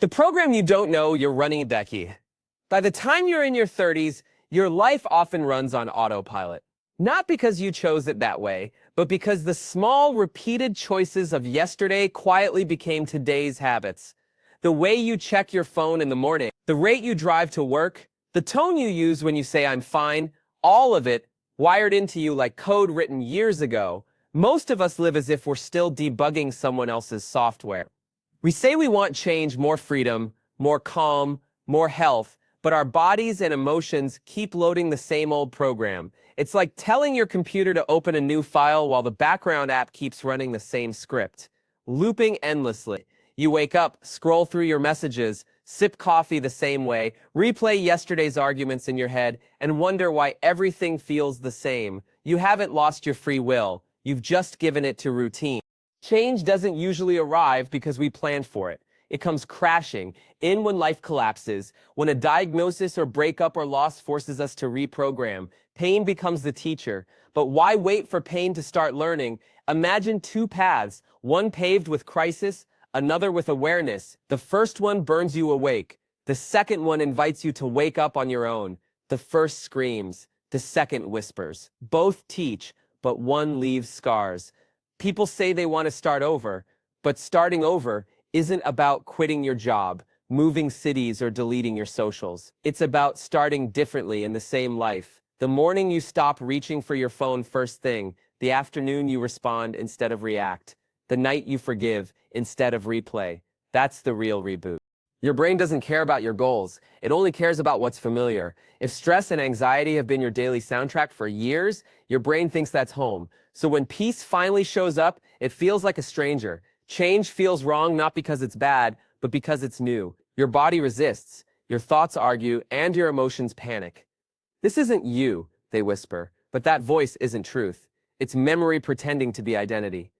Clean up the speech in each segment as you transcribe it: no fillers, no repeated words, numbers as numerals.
The program you don't know you're running, Becky. By the time you're in your 30s, your life often runs on autopilot. Not because you chose it that way, but because the small, repeated choices of yesterday quietly became today's habits. The way you check your phone in the morning, the rate you drive to work, the tone you use when you say I'm fine, all of it wired into you like code written years ago. Most of us live as if we're still debugging someone else's software. We say we want change, more freedom, more calm, more health, but our bodies and emotions keep loading the same old program. It's like telling your computer to open a new file while the background app keeps running the same script, looping endlessly. You wake up, scroll through your messages, sip coffee the same way, replay yesterday's arguments in your head, and wonder why everything feels the same. You haven't lost your free will. You've just given it to routine. Change doesn't usually arrive because we planned for it. It comes crashing in when life collapses, when a diagnosis or breakup or loss forces us to reprogram. Pain becomes the teacher. But why wait for pain to start learning? Imagine two paths, one paved with crisis, another with awareness. The first one burns you awake. The second one invites you to wake up on your own. The first screams. The second whispers. Both teach, but one leaves scars. People say they want to start over, but starting over isn't about quitting your job, moving cities, or deleting your socials. It's about starting differently in the same life. The morning you stop reaching for your phone first thing, the afternoon you respond instead of react, the night you forgive instead of replay. That's the real reboot. Your brain doesn't care about your goals. It only cares about what's familiar. If stress and anxiety have been your daily soundtrack for years, your brain thinks that's home. So when peace finally shows up, it feels like a stranger. Change feels wrong not because it's bad, but because it's new. Your body resists, your thoughts argue, and your emotions panic. This isn't you, they whisper, but that voice isn't truth. It's memory pretending to be identity.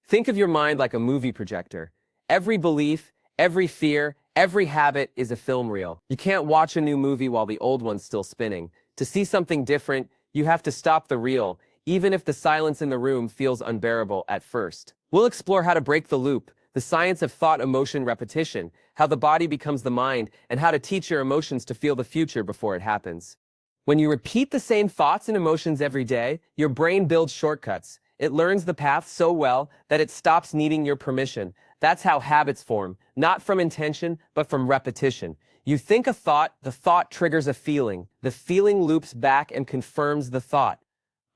Think of your mind like a movie projector. Every belief, every fear, every habit is a film reel. You can't watch a new movie while the old one's still spinning. To see something different, you have to stop the reel, even if the silence in the room feels unbearable at first. We'll explore how to break the loop, the science of thought, emotion, repetition, how the body becomes the mind, and how to teach your emotions to feel the future before it happens. When you repeat the same thoughts and emotions every day, your brain builds shortcuts. It learns the path so well that it stops needing your permission. That's how habits form, not from intention, but from repetition. You think a thought, the thought triggers a feeling. The feeling loops back and confirms the thought.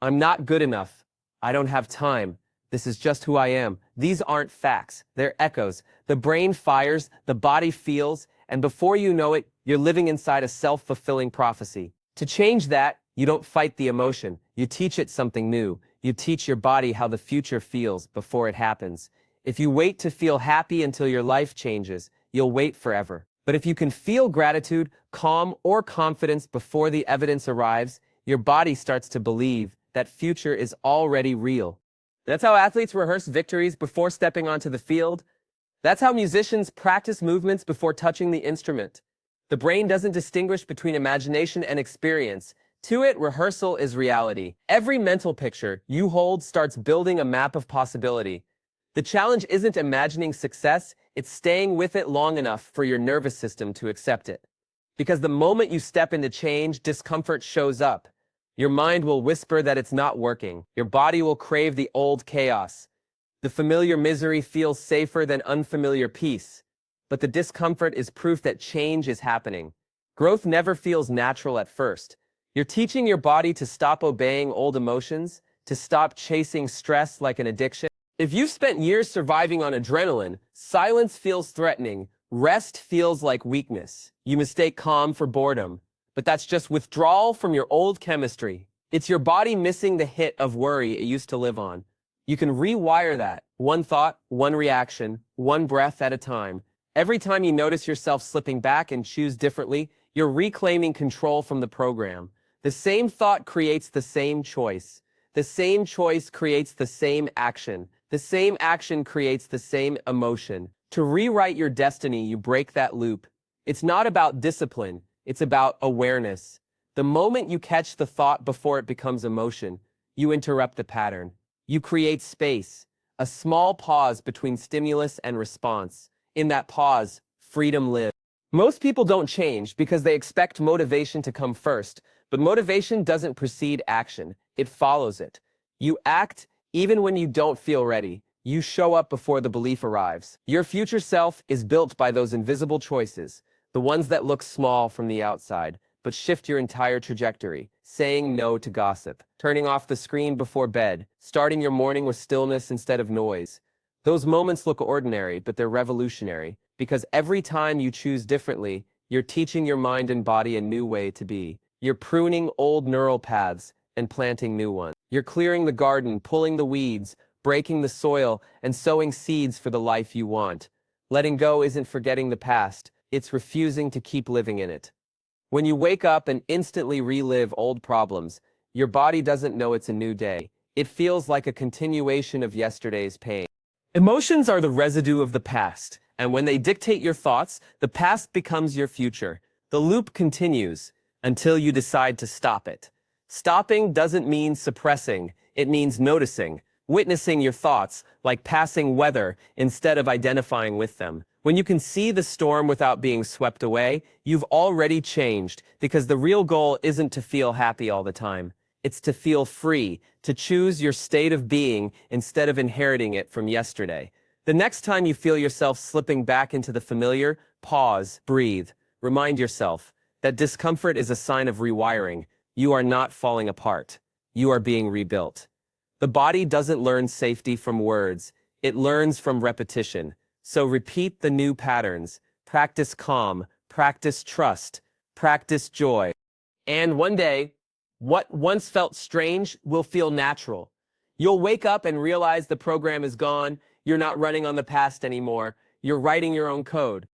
I'm not good enough. I don't have time. This is just who I am. These aren't facts. They're echoes. The brain fires, the body feels, and before you know it, you're living inside a self-fulfilling prophecy. To change that, you don't fight the emotion. You teach it something new. You teach your body how the future feels before it happens. If you wait to feel happy until your life changes, you'll wait forever. But if you can feel gratitude, calm, or confidence before the evidence arrives, your body starts to believe that future is already real. That's how athletes rehearse victories before stepping onto the field. That's how musicians practice movements before touching the instrument. The brain doesn't distinguish between imagination and experience. To it, rehearsal is reality. Every mental picture you hold starts building a map of possibility. The challenge isn't imagining success, it's staying with it long enough for your nervous system to accept it. Because the moment you step into change, discomfort shows up. Your mind will whisper that it's not working. Your body will crave the old chaos. The familiar misery feels safer than unfamiliar peace. But the discomfort is proof that change is happening. Growth never feels natural at first. You're teaching your body to stop obeying old emotions, to stop chasing stress like an addiction. If you've spent years surviving on adrenaline, silence feels threatening. Rest feels like weakness. You mistake calm for boredom. But that's just withdrawal from your old chemistry. It's your body missing the hit of worry it used to live on. You can rewire that. One thought, one reaction, one breath at a time. Every time you notice yourself slipping back and choose differently, you're reclaiming control from the program. The same thought creates the same choice. The same choice creates the same action. The same action creates the same emotion. To rewrite your destiny, you break that loop. It's not about discipline. It's about awareness. The moment you catch the thought before it becomes emotion, you interrupt the pattern. You create space, a small pause between stimulus and response. In that pause, freedom lives. Most people don't change because they expect motivation to come first, but motivation doesn't precede action. It follows it. You act even when you don't feel ready. You show up before the belief arrives. Your future self is built by those invisible choices, the ones that look small from the outside, but shift your entire trajectory. Saying no to gossip, turning off the screen before bed, starting your morning with stillness instead of noise. Those moments look ordinary, but they're revolutionary, because every time you choose differently, you're teaching your mind and body a new way to be. You're pruning old neural paths and planting new ones. You're clearing the garden, pulling the weeds, breaking the soil, and sowing seeds for the life you want. Letting go isn't forgetting the past, it's refusing to keep living in it. When you wake up and instantly relive old problems, your body doesn't know it's a new day. It feels like a continuation of yesterday's pain. Emotions are the residue of the past, and when they dictate your thoughts, the past becomes your future. The loop continues until you decide to stop it. Stopping doesn't mean suppressing, it means noticing, witnessing your thoughts like passing weather instead of identifying with them. When you can see the storm without being swept away, you've already changed, because the real goal isn't to feel happy all the time. It's to feel free, to choose your state of being instead of inheriting it from yesterday. The next time you feel yourself slipping back into the familiar, pause, breathe. Remind yourself that discomfort is a sign of rewiring. You are not falling apart. You are being rebuilt. The body doesn't learn safety from words. It learns from repetition. So repeat the new patterns. Practice calm, practice trust, practice joy. And one day, what once felt strange will feel natural. You'll wake up and realize the program is gone. You're not running on the past anymore. You're writing your own code.